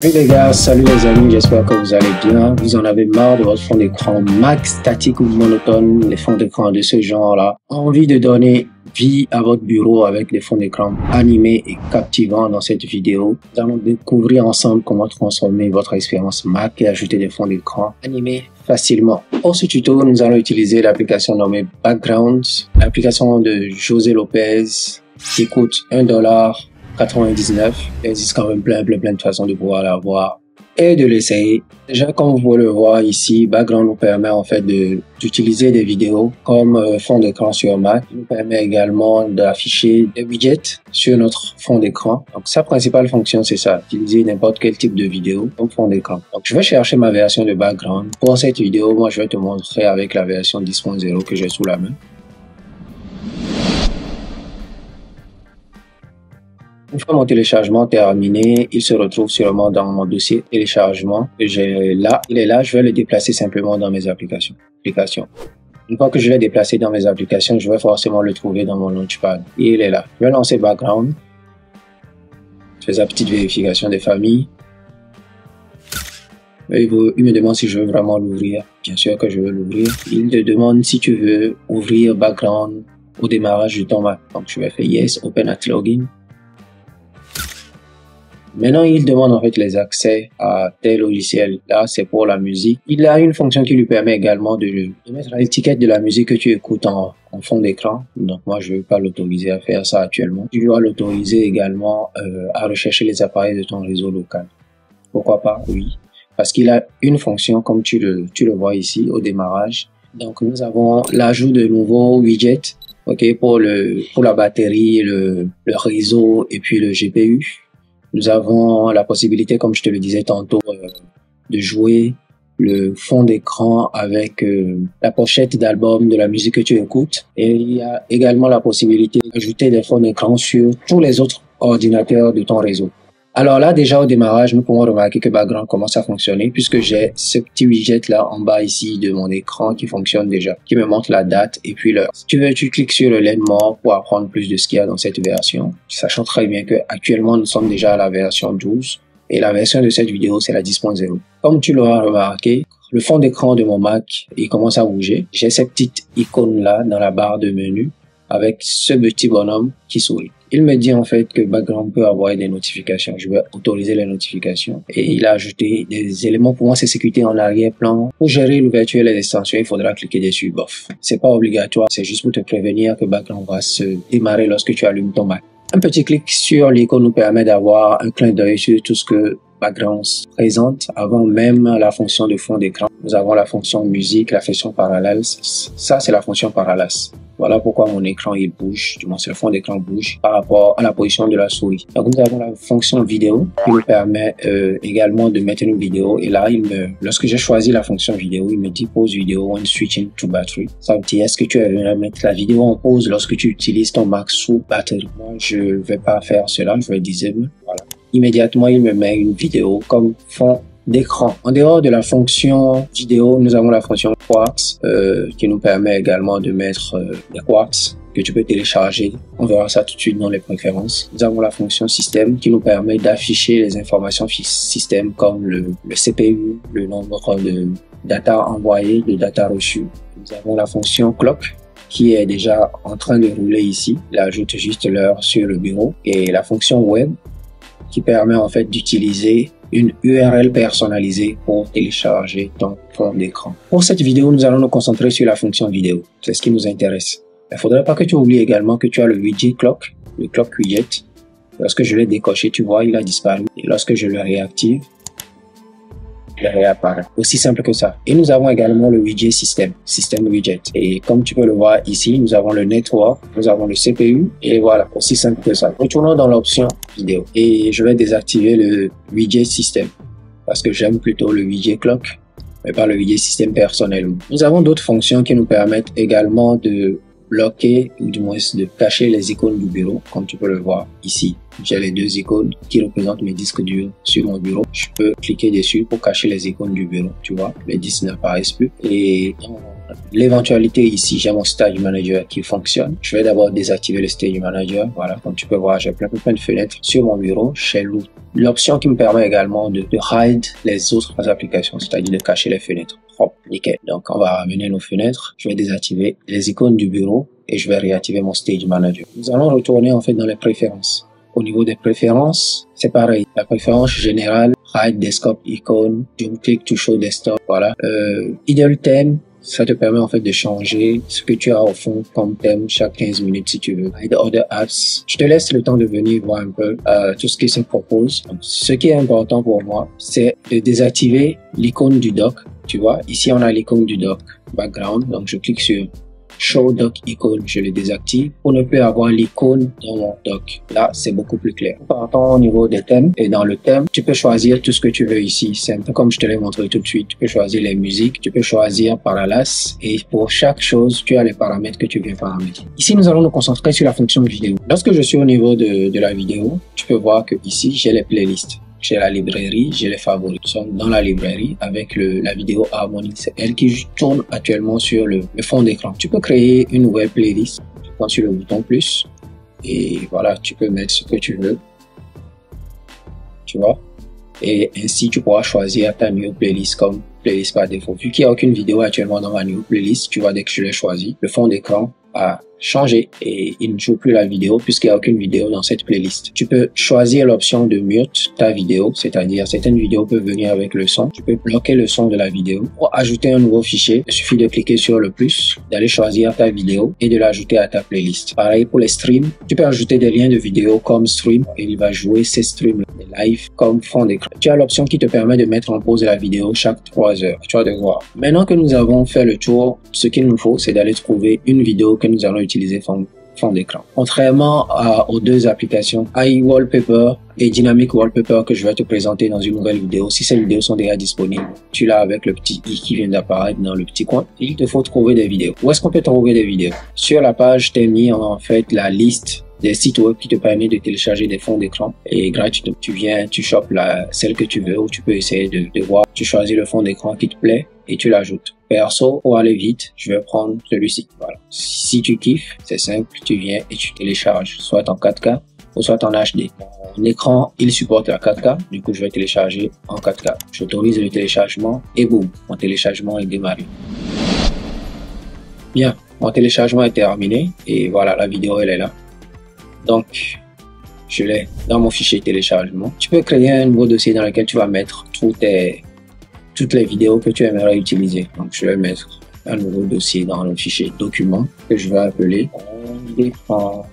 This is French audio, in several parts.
Hey les gars, salut les amis, j'espère que vous allez bien. Vous en avez marre de votre fond d'écran max, statique ou monotone, les fonds d'écran de ce genre-là. Envie de donner vie à votre bureau avec des fonds d'écran animés et captivants dans cette vidéo. Nous allons découvrir ensemble comment transformer votre expérience Mac et ajouter des fonds d'écran animés facilement. Pour ce tuto, nous allons utiliser l'application nommée Background, l'application de José Lopez qui coûte $1,99. Il existe quand même plein de façons de pouvoir l'avoir et de l'essayer. Déjà, comme vous pouvez le voir ici, Background nous permet en fait d'utiliser des vidéos comme fond d'écran sur Mac. Il nous permet également d'afficher des widgets sur notre fond d'écran. Donc, sa principale fonction, c'est ça, utiliser n'importe quel type de vidéo comme fond d'écran. Donc, je vais chercher ma version de Background. Pour cette vidéo, moi, je vais te montrer avec la version 10.0 que j'ai sous la main. Une fois mon téléchargement terminé, il se retrouve sûrement dans mon dossier téléchargement que j'ai là. Il est là, je vais le déplacer simplement dans mes applications. Une fois que je l'ai déplacé dans mes applications, je vais forcément le trouver dans mon Launchpad. Et il est là. Je vais lancer Background. Je fais la petite vérification des familles. Il me demande si je veux vraiment l'ouvrir. Bien sûr que je veux l'ouvrir. Il te demande si tu veux ouvrir Background au démarrage de ton Mac. Donc je vais faire Yes, Open at Login. Maintenant, il demande en fait les accès à tel logiciel. Là, c'est pour la musique. Il a une fonction qui lui permet également de mettre l'étiquette de la musique que tu écoutes en fond d'écran. Donc, moi, je ne vais pas l'autoriser à faire ça actuellement. Tu dois l'autoriser également à rechercher les appareils de ton réseau local. Pourquoi pas? Oui. Parce qu'il a une fonction, comme tu le vois ici, au démarrage. Donc, nous avons l'ajout de nouveaux widgets, pour la batterie, le réseau et puis le GPU. Nous avons la possibilité, comme je te le disais tantôt, de jouer le fond d'écran avec la pochette d'album de la musique que tu écoutes. Et il y a également la possibilité d'ajouter des fonds d'écran sur tous les autres ordinateurs de ton réseau. Alors là, déjà au démarrage, nous pouvons remarquer que Background commence à fonctionner puisque j'ai ce petit widget là en bas ici de mon écran qui fonctionne déjà, qui me montre la date et puis l'heure. Si tu veux, tu cliques sur le Learn More pour apprendre plus de ce qu'il y a dans cette version, sachant très bien que actuellement nous sommes déjà à la version 12 et la version de cette vidéo c'est la 10.0. Comme tu l'auras remarqué, le fond d'écran de mon Mac, il commence à bouger. J'ai cette petite icône là dans la barre de menu avec ce petit bonhomme qui sourit. Il me dit en fait que Background peut avoir des notifications. Je vais autoriser les notifications. Et il a ajouté des éléments pour moi s'exécuter en arrière-plan. Pour gérer l'ouverture et les extensions, il faudra cliquer dessus. Bof. C'est pas obligatoire. C'est juste pour te prévenir que Background va se démarrer lorsque tu allumes ton Mac. Un petit clic sur l'icône nous permet d'avoir un clin d'œil sur tout ce que Background présente avant même la fonction de fond d'écran. Nous avons la fonction musique, la fonction parallèle. Ça, c'est la fonction parallèle. Voilà pourquoi mon écran il bouge, du moins le fond d'écran bouge par rapport à la position de la souris. Donc nous avons la fonction vidéo qui nous permet également de mettre une vidéo. Et là, lorsque j'ai choisi la fonction vidéo, il me dit pause vidéo when switching to battery. Ça veut dire est-ce que tu aimerais mettre la vidéo en pause lorsque tu utilises ton Mac sous batterie? Moi, je vais pas faire cela, je vais disable. Voilà. Immédiatement, il me met une vidéo comme fond d'écran. En dehors de la fonction vidéo, nous avons la fonction Quartz qui nous permet également de mettre des Quartz que tu peux télécharger. On verra ça tout de suite dans les préférences. Nous avons la fonction système qui nous permet d'afficher les informations système comme le CPU, le nombre de data envoyées, de data reçues. Nous avons la fonction clock qui est déjà en train de rouler ici. Il ajoute juste l'heure sur le bureau. Et la fonction web qui permet en fait d'utiliser une URL personnalisée pour télécharger ton fond d'écran. Pour cette vidéo, nous allons nous concentrer sur la fonction vidéo. C'est ce qui nous intéresse. Il ne faudrait pas que tu oublies également que tu as le widget clock, le clock widget. Lorsque je l'ai décoché, tu vois, il a disparu. Et lorsque je le réactive, il réapparaît. Aussi simple que ça. Et nous avons également le widget système widget. Et comme tu peux le voir ici, nous avons le network, nous avons le CPU, et voilà, aussi simple que ça. Retournons dans l'option vidéo. Et je vais désactiver le widget système, parce que j'aime plutôt le widget clock, mais pas le widget système personnellement. Nous avons d'autres fonctions qui nous permettent également de bloquer, ou du moins de cacher les icônes du bureau, comme tu peux le voir ici. J'ai les deux icônes qui représentent mes disques durs sur mon bureau. Je peux cliquer dessus pour cacher les icônes du bureau, tu vois. Les disques n'apparaissent plus. Et L'éventualité ici, j'ai mon Stage Manager qui fonctionne. Je vais d'abord désactiver le Stage Manager. Voilà, comme tu peux voir, j'ai plein de fenêtres sur mon bureau. J'ai l'option qui me permet également de hide les autres applications, c'est-à-dire de cacher les fenêtres. Hop, nickel. Donc, on va ramener nos fenêtres. Je vais désactiver les icônes du bureau et je vais réactiver mon Stage Manager. Nous allons retourner en fait dans les préférences. Au niveau des préférences, c'est pareil. La préférence générale, hide desktop icon, double click to show desktop, voilà. Idle theme, ça te permet en fait de changer ce que tu as au fond comme thème chaque 15 minutes si tu veux. Hide other apps. Je te laisse le temps de venir voir un peu tout ce qui se propose. Donc, ce qui est important pour moi, c'est de désactiver l'icône du dock. Tu vois, ici on a l'icône du dock background. Donc je clique sur Show Dock Icon, je le désactive pour ne plus avoir l'icône dans mon dock. Là, c'est beaucoup plus clair. Partons au niveau des thèmes. Et dans le thème, tu peux choisir tout ce que tu veux ici. C'est un peu comme je te l'ai montré tout de suite. Tu peux choisir les musiques, tu peux choisir parallaxe. Et pour chaque chose, tu as les paramètres que tu veux paramétrer. Ici, nous allons nous concentrer sur la fonction vidéo. Lorsque je suis au niveau de la vidéo, tu peux voir que ici, j'ai les playlists. J'ai la librairie, j'ai les favoris. Nous sommes dans la librairie avec la vidéo Harmony. C'est elle qui tourne actuellement sur le fond d'écran. Tu peux créer une nouvelle playlist. Tu prends sur le bouton plus et voilà, tu peux mettre ce que tu veux. Tu vois? Et ainsi, tu pourras choisir ta new playlist comme playlist par défaut. Vu qu'il n'y a aucune vidéo actuellement dans ma new playlist, tu vois, dès que je l'ai choisi, le fond d'écran a changé et il ne joue plus la vidéo puisqu'il n'y a aucune vidéo dans cette playlist. Tu peux choisir l'option de mute ta vidéo, c'est-à-dire certaines vidéos peuvent venir avec le son. Tu peux bloquer le son de la vidéo. Pour ajouter un nouveau fichier, il suffit de cliquer sur le plus, d'aller choisir ta vidéo et de l'ajouter à ta playlist. Pareil pour les streams, tu peux ajouter des liens de vidéo comme stream et il va jouer ces streams live comme fond d'écran. Tu as l'option qui te permet de mettre en pause la vidéo chaque 3 heures. Tu vas devoir. Maintenant que nous avons fait le tour, ce qu'il nous faut, c'est d'aller trouver une vidéo que nous allons utiliser fond d'écran. Contrairement aux deux applications iWallpaper et Dynamic Wallpaper que je vais te présenter dans une nouvelle vidéo, si ces vidéos sont déjà disponibles, tu l'as avec le petit i qui vient d'apparaître dans le petit coin. Il te faut trouver des vidéos. Où est-ce qu'on peut trouver des vidéos? Sur la page, je t'ai mis en fait la liste des sites web qui te permettent de télécharger des fonds d'écran et gratuitement. Tu viens, tu chopes celle que tu veux ou tu peux essayer de voir. Tu choisis le fond d'écran qui te plaît et tu l'ajoutes. Perso, pour aller vite, je vais prendre celui-ci. Voilà. Si tu kiffes, c'est simple, tu viens et tu télécharges soit en 4K ou soit en HD. Mon écran, il supporte la 4K, du coup je vais télécharger en 4K. J'autorise le téléchargement et boum, mon téléchargement est démarré. Bien, mon téléchargement est terminé et voilà, la vidéo elle est là. Donc, je l'ai dans mon fichier téléchargement. Tu peux créer un nouveau dossier dans lequel tu vas mettre toutes les vidéos que tu aimerais utiliser. Donc, je vais mettre un nouveau dossier dans le fichier document que je vais appeler écran.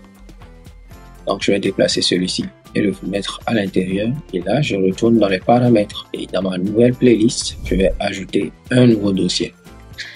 Donc, je vais déplacer celui-ci et le mettre à l'intérieur. Et là, je retourne dans les paramètres. Et dans ma nouvelle playlist, je vais ajouter un nouveau dossier.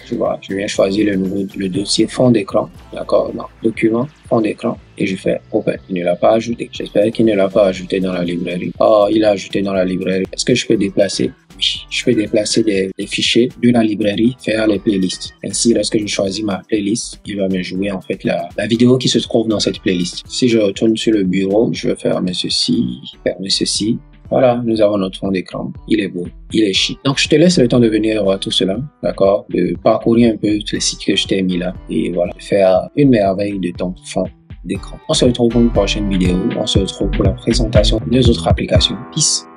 Tu vois, je viens choisir le dossier fond d'écran, d'accord, dans document, fond d'écran, et je fais open. Il ne l'a pas ajouté. J'espère qu'il ne l'a pas ajouté dans la librairie. Oh, il a ajouté dans la librairie. Est-ce que je peux déplacer? Oui, je peux déplacer des fichiers de la librairie vers les playlists. Ainsi, lorsque je choisis ma playlist, il va me jouer en fait la vidéo qui se trouve dans cette playlist. Si je retourne sur le bureau, je vais fermer ceci. Voilà, nous avons notre fond d'écran. Il est beau, il est chic. Donc, je te laisse le temps de venir voir tout cela, d'accord? De parcourir un peu tous les sites que je t'ai mis là. Et voilà, faire une merveille de ton fond d'écran. On se retrouve pour une prochaine vidéo. On se retrouve pour la présentation des autres applications. Peace!